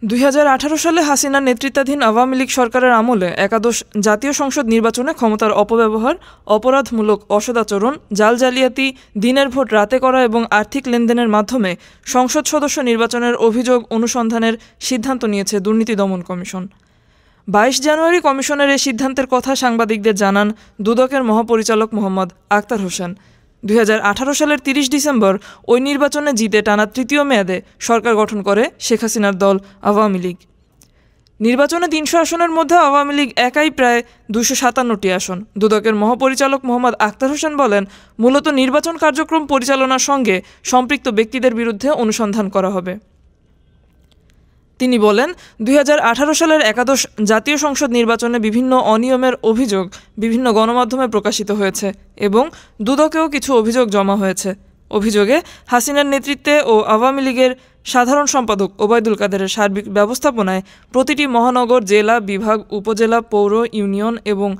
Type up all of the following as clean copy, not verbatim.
2018 সালে হাসিনার নেতৃত্বাধীন আওয়ামী লীগ সরকারের আমলে একাদশ জাতীয় সংসদ নির্বাচনে ক্ষমতার অপব্যবহার, অপরাধমূলক অসদাচরণ, জালিয়াতি, দিনের ভোট রাতে করা এবং আর্থিক লেনদেনের মাধ্যমে সংসদ সদস্য নির্বাচনের অভিযোগ অনুসন্ধানের সিদ্ধান্ত নিয়েছে দুর্নীতি দমন কমিশন। 22 জানুয়ারি কমিশনের এই সিদ্ধান্তের কথা সাংবাদিকদের জানান দুদকের মহাপরিচালক মোহাম্মদ আক্তার হোসেন। 2018 সালের 30 ডিসেম্বর ওই নির্বাচনে জিতে টানা তৃতীয় মেয়াদে সরকার গঠন করে শেখ হাসিনার দল আওয়ামী লীগ। নির্বাচনে 300 আসনের মধ্যে আওয়ামী লীগ একাই প্রায় 257টি আসন। দুদকের মহাপরিচালক মোহাম্মদ আক্তার হোসেন বলেন, মূলত নির্বাচন কার্যক্রম পরিচালনার সঙ্গে সম্পৃক্ত ব্যক্তিদের বিরুদ্ধে অনুসন্ধান করা হবে। তিনি বলেন, 2018 সালের একাদশ জাতীয় সংসদ নির্বাচনে বিভিন্ন অনিয়মের অভিযোগ বিভিন্ন গণমাধ্যমে প্রকাশিত হয়েছে এবং দুদকেও কিছু অভিযোগ জমা হয়েছে। অভিযোগে হাসিনার নেতৃত্বে ও আওয়ামী লীগের সাধারণ সম্পাদক ওবায়দুল কাদেরের সার্বিক ব্যবস্থাপনায় প্রতিটি মহানগর, জেলা, বিভাগ, উপজেলা, পৌর, ইউনিয়ন এবং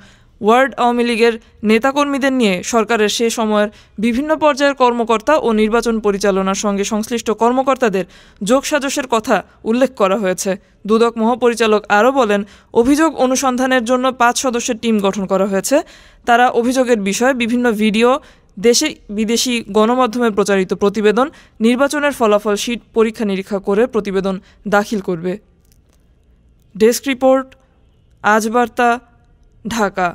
ওয়ার্ড আওয়ামী লীগের নেতাকর্মীদের নিয়ে সরকারের সে সময়ের বিভিন্ন পর্যায়ের কর্মকর্তা ও নির্বাচন পরিচালনার সঙ্গে সংশ্লিষ্ট কর্মকর্তাদের যোগসাজশের কথা উল্লেখ করা হয়েছে। দুদক মহাপরিচালক আরও বলেন, অভিযোগ অনুসন্ধানের জন্য 5 সদস্যের টিম গঠন করা হয়েছে। তারা অভিযোগের বিষয়ে বিভিন্ন ভিডিও, দেশে বিদেশি গণমাধ্যমে প্রচারিত প্রতিবেদন, নির্বাচনের ফলাফল শীট পরীক্ষা নিরীক্ষা করে প্রতিবেদন দাখিল করবে। ডেস্ক রিপোর্ট, আজ বার্তা, ঢাকা।